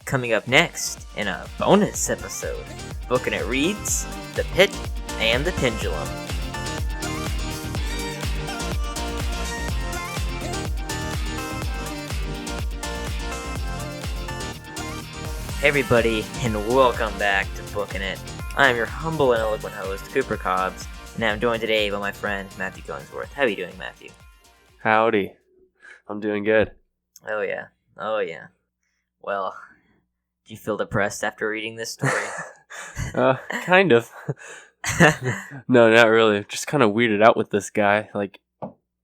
Coming up next in a bonus episode, Bookin It reads The Pit and the Pendulum. Hey everybody, and welcome back to Bookin It. I am your humble and eloquent host, Cooper Cobbs, and I'm joined today by my friend, Matthew Gunsworth. How are you doing, Matthew? Howdy. I'm doing good. Oh yeah. Well, do you feel depressed after reading this story? Kind of. No, not really. Just kind of weirded out with this guy. Like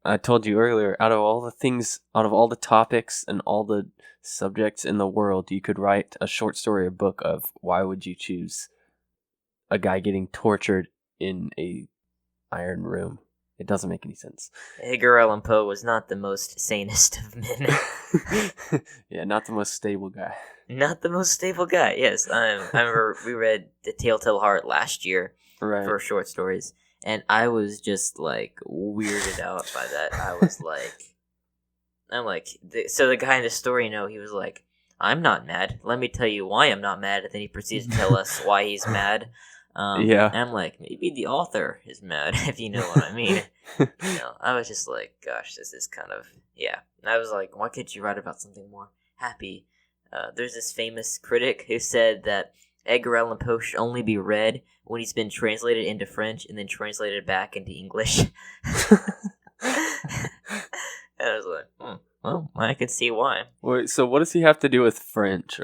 I told you earlier, out of all the topics and all the subjects in the world, you could write a short story or book of. Why would you choose a guy getting tortured in a iron room? It doesn't make any sense. Edgar Allen Poe was not the most sanest of men. Yeah, not the most stable guy. Not the most stable guy, yes. I remember we read The Telltale Heart last year for short stories, and I was just, like, weirded out by that. So the guy in the story, he was like, I'm not mad. Let me tell you why I'm not mad. And then he proceeds to tell us why he's mad. Yeah. And I'm like, maybe the author is mad, if you know what I mean. I was just like, gosh, this is kind of, yeah. And I was like, why can't you write about something more happy? There's this famous critic who said that Edgar Allan Poe should only be read when he's been translated into French and then translated back into English. And I was like, well, I could see why. Wait, so what does he have to do with French?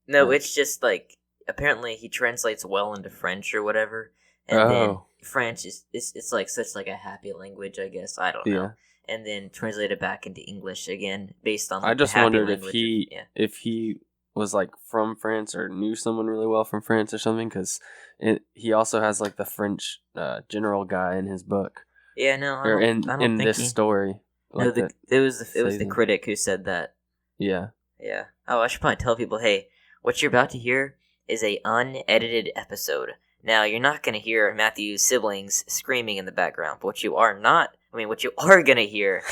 No, it's just like, apparently he translates well into French or whatever, and then French it's like such like a happy language, I guess. I don't know. Yeah. And then translate it back into English again based on. I just wondered if he was like from France or knew someone really well from France or something, because he also has like the French general guy in his book. Yeah, no, I don't think this story. Like no, it was the critic who said that. Yeah. Yeah. Oh, I should probably tell people, hey, what you're about to hear is a unedited episode. Now, you're not going to hear Matthew's siblings screaming in the background, but what you are going to hear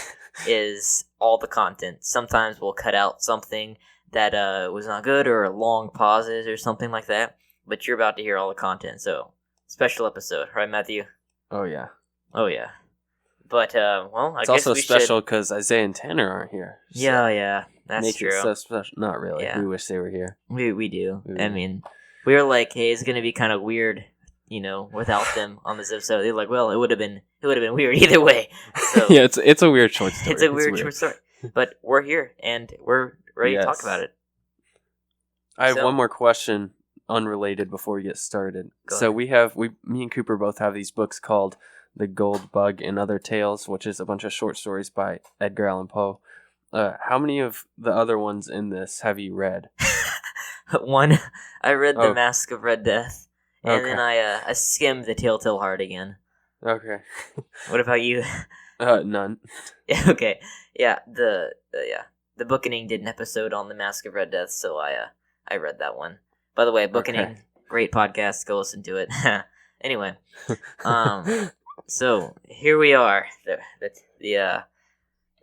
is all the content. Sometimes we'll cut out something that was not good or long pauses or something like that, but you're about to hear all the content, so special episode, right, Matthew? Oh, yeah. But, well, it's also special because Isaiah and Tanner aren't here. So yeah, that's true. It so special. Not really. Yeah. We wish they were here. We do. I mean, we were like, hey, it's gonna be kind of weird, without them on this episode. They're like, well, it would have been weird either way. So, yeah, it's a weird short story. It's a weird short story. But we're here and we're ready to talk about it. I have one more question, unrelated, before we get started. So me and Cooper both have these books called The Gold Bug and Other Tales, which is a bunch of short stories by Edgar Allan Poe. How many of the other ones in this have you read? One. I read The Mask of Red Death, and then I skimmed The Telltale Heart again. Okay. What about you? None. Okay. Yeah. The Bookining did an episode on The Mask of Red Death, so I read that one. By the way, Bookining, great podcast. Go listen to it. Anyway, so here we are. The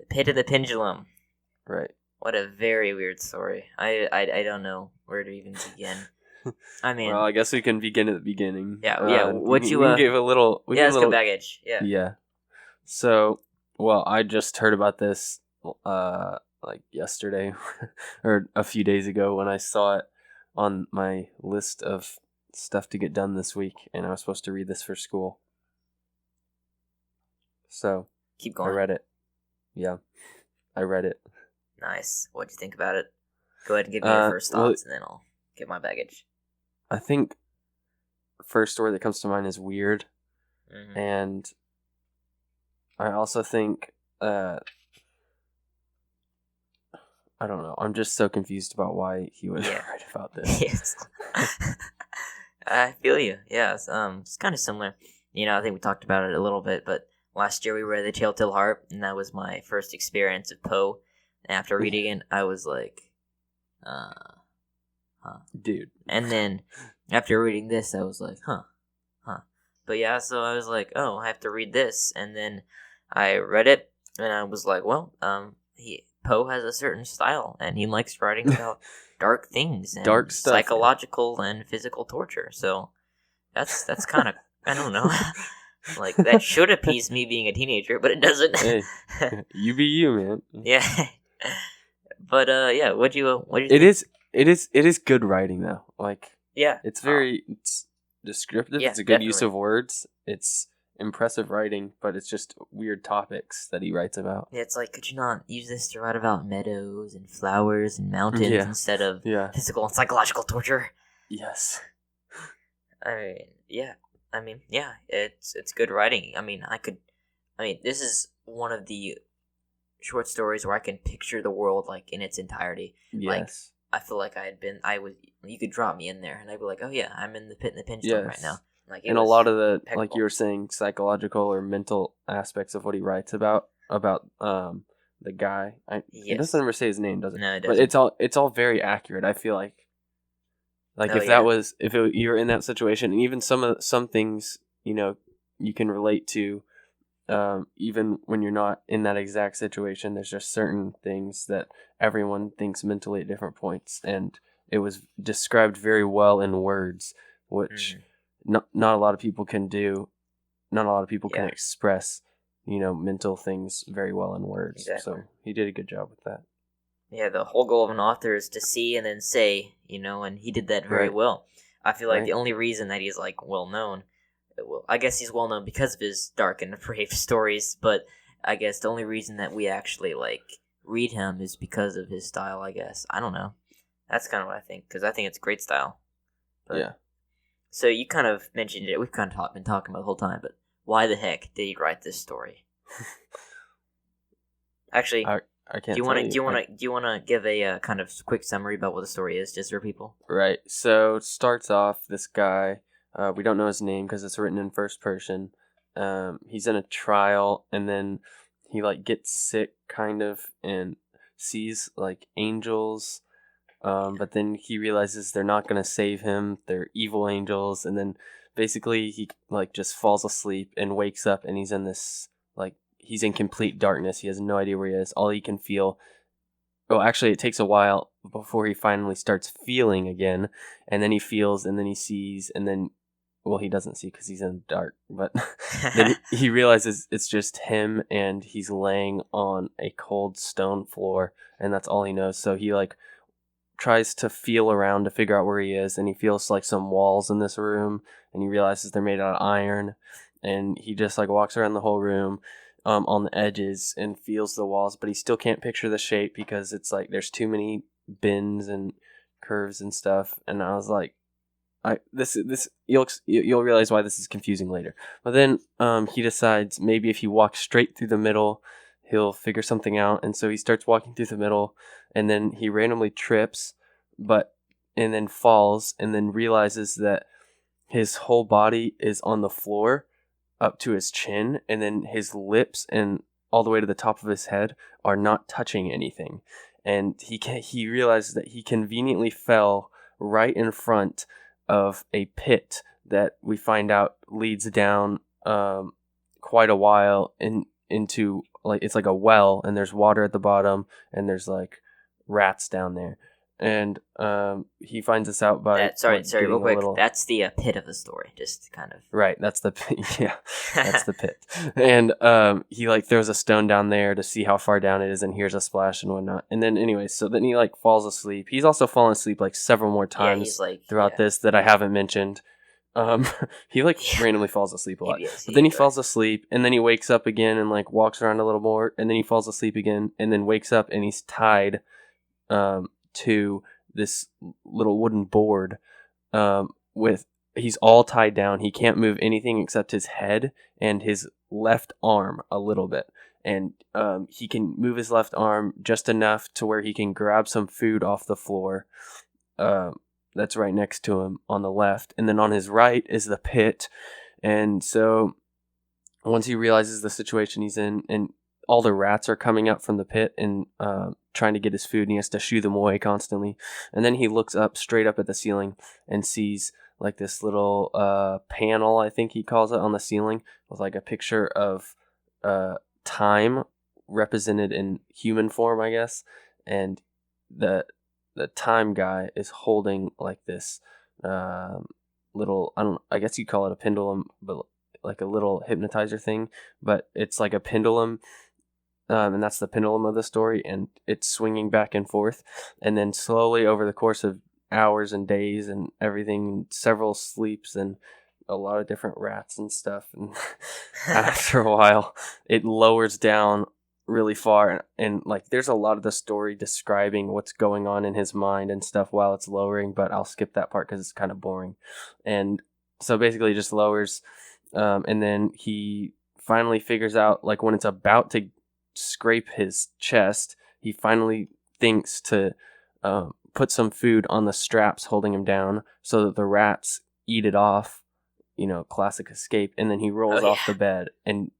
Pit of the Pendulum. Right. What a very weird story. I don't know where to even begin. I mean, well, I guess we can begin at the beginning. Yeah. What you give a little? Let's go baggage. Yeah. Yeah. So, well, I just heard about this like yesterday or a few days ago when I saw it on my list of stuff to get done this week, and I was supposed to read this for school. So keep going. I read it. Yeah, I read it. Nice. What'd you think about it? Go ahead and give me your first thoughts, and then I'll get my baggage. I think the first story that comes to mind is weird, and I also think I don't know. I'm just so confused about why he would write about this. Yes. I feel you. Yeah, it's kind of similar. I think we talked about it a little bit, but last year we read The Telltale Heart, and that was my first experience of Poe. And after reading it, I was like, dude. And then after reading this, I was like, huh. But yeah, so I was like, oh, I have to read this. And then I read it, and I was like, well, Poe has a certain style, and he likes writing about dark things and Dark stuff, psychological and physical torture. So that's kind of, I don't know. Like, that should appease me being a teenager, but it doesn't. Hey, you be you, man. Yeah. But yeah, what do you think? It is good writing though. Like, Yeah. it's descriptive. Yeah, It's a good use definitely. of words. It's impressive writing, but it's just weird topics that he writes about. Yeah, it's like, could you not use this to write about meadows and flowers and mountains Yeah. instead of Yeah. physical and psychological torture? Yes. I mean, yeah, it's good writing. I mean, this is one of the short stories where I can picture the world like in its entirety. Like, Yes. I feel like you could drop me in there and I'd be like, oh yeah, I'm in the pit in the pendulum right Yes. now. Like, And a lot of the, like impeccable. you were saying, psychological or mental aspects of what he writes about the guy. It Yes. doesn't ever say his name, does it? No, it But doesn't. it's all very accurate. I feel like Oh, if yeah. you're in that situation, and even some things you can relate to, even when you're not in that exact situation. There's just certain things that everyone thinks mentally at different points, and it was described very well in words, which not a lot of people can do. Not a lot of people can Yeah. express, mental things very well in words. Exactly. So he did a good job with that. Yeah, the whole goal of an author is to see and then say, and he did that very Right. well. I feel like Right. the only reason that he's like well known, well, I guess he's well known because of his dark and brave stories, but I guess the only reason that we actually like read him is because of his style, I guess. I don't know. That's kind of what I think, because I think it's great style. But, Yeah. So you kind of mentioned it. We've kind of been talking about the whole time, but why the heck did he write this story? Actually, I can't. do you want to give a kind of quick summary about what the story is, just for people? Right. So it starts off, this guy. We don't know his name because it's written in first person. He's in a trial, and then he gets sick, kind of, and sees angels. But then he realizes they're not gonna save him. They're evil angels, and then basically he just falls asleep and wakes up, and he's in this he's in complete darkness. He has no idea where he is. All he can feel. Well, actually, it takes a while before he finally starts feeling again, and then he feels, and then he sees, and then, well, he doesn't see because he's in the dark, but then he realizes it's just him, and he's laying on a cold stone floor, and that's all he knows. So he tries to feel around to figure out where he is, and he feels some walls in this room, and he realizes they're made out of iron, and he just walks around the whole room. On the edges and feels the walls, but he still can't picture the shape because it's there's too many bends and curves and stuff. And I was like, you'll realize why this is confusing later. But then he decides maybe if he walks straight through the middle, he'll figure something out. And so he starts walking through the middle, and then he randomly trips, and then falls, and then realizes that his whole body is on the floor up to his chin, and then his lips and all the way to the top of his head are not touching anything. And he realizes that he conveniently fell right in front of a pit that we find out leads down quite a while into it's like a well, and there's water at the bottom, and there's rats down there. And he finds this out by sorry, real quick. little... That's the pit of the story, just kind of. Right, that's the pit. Yeah, that's the pit. And he throws a stone down there to see how far down it is, and hears a splash and whatnot. And then anyway, so then he falls asleep. He's also fallen asleep several more times throughout this that I haven't mentioned. He randomly falls asleep a lot. But then he falls asleep, and then he wakes up again and walks around a little more, and then he falls asleep again, and then wakes up, and he's tied to this little wooden board he's all tied down. He can't move anything except his head and his left arm a little bit. And he can move his left arm just enough to where he can grab some food off the floor that's right next to him on the left. And then on his right is the pit. And so once he realizes the situation he's in, and all the rats are coming out from the pit and trying to get his food, and he has to shoo them away constantly. And then he looks straight up at the ceiling and sees this little panel, I think he calls it, on the ceiling with a picture of time represented in human form, I guess. And the time guy is holding like this little, I guess you call it a pendulum, but like a little hypnotizer thing, but it's like a pendulum. And that's the pendulum of the story, and it's swinging back and forth, and then slowly over the course of hours and days and everything, several sleeps and a lot of different rats and stuff, and after a while it lowers down really far, and like there's a lot of the story describing what's going on in his mind and stuff while it's lowering, but I'll skip that part because it's kind of boring. And so basically it just lowers, and then he finally figures out, like when it's about to scrape his chest, he finally thinks to put some food on the straps holding him down so that the rats eat it off, classic escape, and then he rolls off the bed and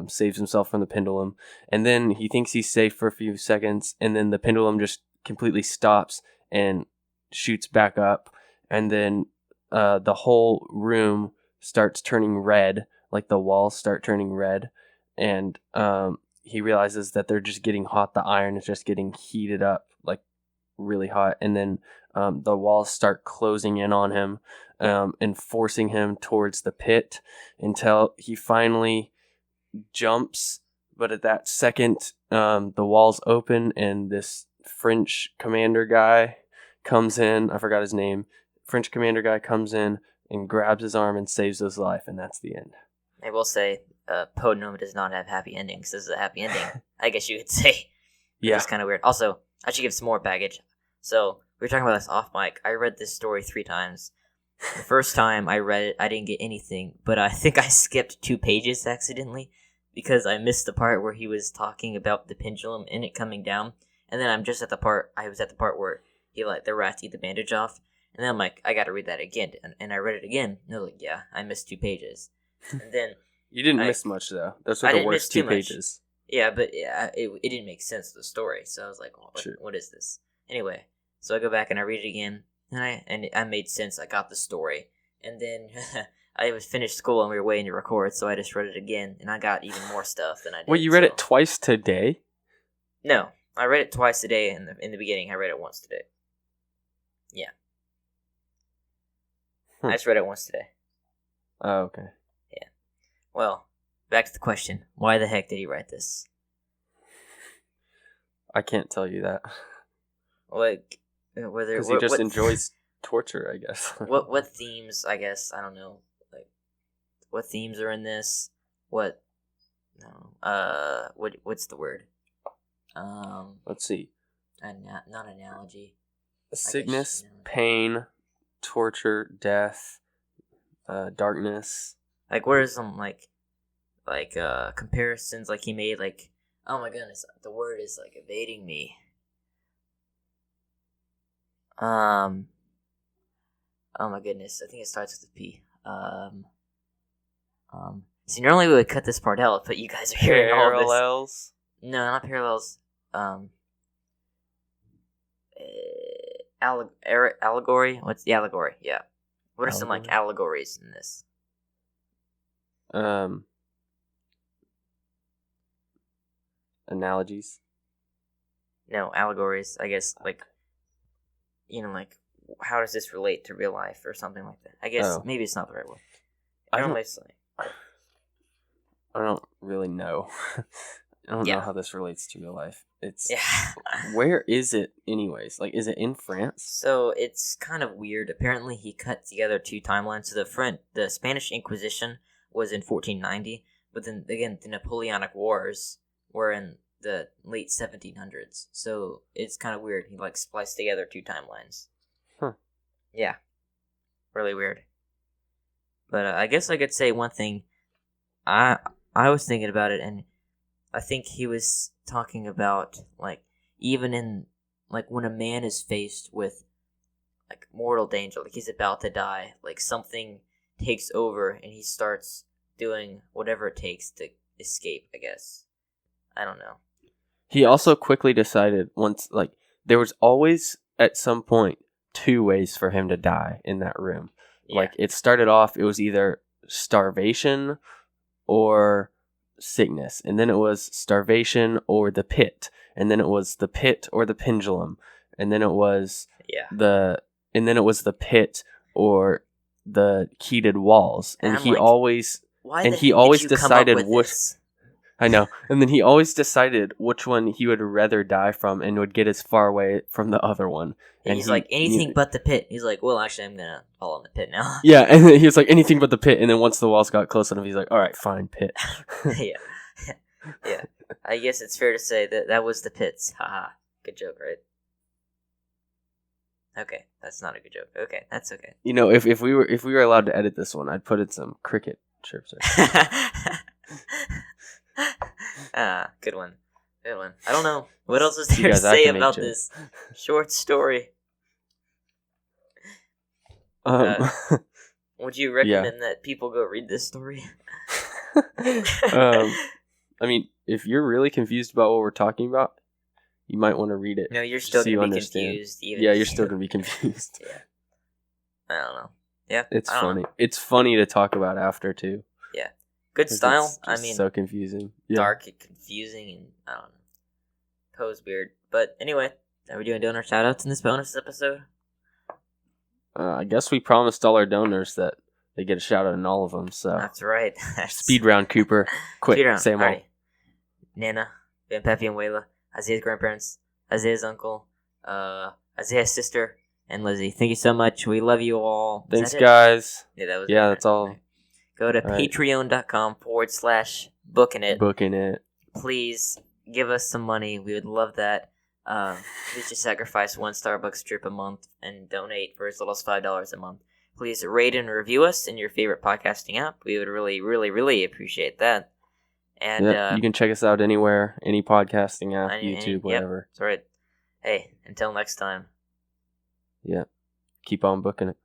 saves himself from the pendulum. And then he thinks he's safe for a few seconds, and then the pendulum just completely stops and shoots back up, and then the whole room starts turning red, like the walls start turning red, and he realizes that they're just getting hot. The iron is just getting heated up, like really hot. And then the walls start closing in on him and forcing him towards the pit until he finally jumps. But at that second, the walls open and this French commander guy comes in. I forgot his name. French commander guy comes in and grabs his arm and saves his life. And that's the end. I will say, Pendulum does not have happy endings. This is a happy ending, I guess you could say. Yeah. It's kind of weird. Also, I should give some more baggage. So, we were talking about this off mic. I read this story 3 times. The first time I read it, I didn't get anything, but I think I skipped 2 pages accidentally because I missed the part where he was talking about the pendulum and it coming down. And then I was at the part where he let the rats eat the bandage off. And then I'm like, I gotta read that again. And I read it again. And I was like, yeah, I missed 2 pages. And then you didn't miss much, though. Those were the worst 2 pages. Yeah, but it didn't make sense to the story. So I was like, what is this? Anyway, so I go back and I read it again, and I made sense. I got the story, and then I was finished school and we were waiting to record, so I just read it again, and I got even more stuff than I did. Wait, you read it twice today? No, I read it twice today. In the beginning, I read it once today. Yeah, I just read it once today. Oh, okay. Yeah. Well, back to the question: why the heck did he write this? I can't tell you that. Like, whether because he just enjoys torture, I guess. what themes? I guess I don't know. Like, what themes are in this? What's the word? Let's see. Not analogy. Sickness, pain, torture, death, darkness. Like, what are some like comparisons like he made? Like, oh my goodness, the word is like evading me. Oh my goodness, I think it starts with a P. See, normally we would cut this part out, but you guys are hearing all of this. Parallels? No, not parallels. Allegory? What's the allegory? Yeah. What are some like allegories in this? Analogies? No, allegories. I guess like, like how does this relate to real life or something like that? I guess maybe it's not the right word. I don't really know. I don't know how this relates to real life. It's yeah. Where is it anyways? Like, is it in France? So it's kind of weird. Apparently, he cut together 2 timelines. So the Spanish Inquisition was in 1490, but then again, the Napoleonic Wars were in the late 1700s. So it's kind of weird. He like spliced together 2 timelines. Huh. Yeah. Really weird. But I guess I could say one thing. I was thinking about it, and I think he was talking about, like, even in, like, when a man is faced with, like, mortal danger, like he's about to die, like, something takes over and he starts doing whatever it takes to escape, I guess. I don't know. He also quickly decided once, like, there was always, at some point, 2 ways for him to die in that room. Yeah. Like, it started off, it was either starvation or sickness, and then it was starvation or the pit, and then it was the pit or the pendulum, and then it was Yeah. the pit or the heated walls, and I'm he like, always why and the he heck always did you come up decided with which this? I know, and then he always decided which one he would rather die from, and would get as far away from the other one. And He's like, anything but the pit. He's like, well, actually, I'm gonna fall in the pit now. Yeah, and then he was like, anything but the pit. And then once the walls got close enough, he's like, all right, fine, pit. Yeah. Yeah. I guess it's fair to say that was the pits. Haha. Good joke, right? Okay, that's not a good joke. Okay, that's okay. You know, if we were allowed to edit this one, I'd put in some cricket chirps. Good one. Good one. I don't know. What else is there to Guys, I say can make about jokes. this short story? Would you recommend that people go read this story? I mean, if you're really confused about what we're talking about, you might want to read it. No, you're still so going to be understand. confused. Even Yeah, if you're still going to be confused. Yeah. I don't know. Yeah. It's I don't funny. know. It's funny to talk about after, too. Yeah. Good style. It's I just mean, so confusing. Yeah. dark and confusing, and I don't know. Poe's weird. But anyway, are we doing our shout outs in this bonus episode? I guess we promised all our donors that they get a shout out in all of them. So That's right. Speed round, Cooper. Quick, Speed round. say them all. Alrighty. Nana, Ben, Pepe, and Wayla, Isaiah's grandparents, Isaiah's uncle, Isaiah's sister, and Lizzie. Thank you so much. We love you all. Thanks, guys. Yeah, that was Yeah, it. that's all. Go to patreon.com/booking it. Booking it. Please give us some money. We would love that. Please just sacrifice one Starbucks trip a month and donate for as little as $5 a month. Please rate and review us in your favorite podcasting app. We would really, really, really appreciate that. And you can check us out anywhere, any podcasting app, YouTube, whatever. Yep, that's right. Hey, until next time. Yeah. Keep on booking it.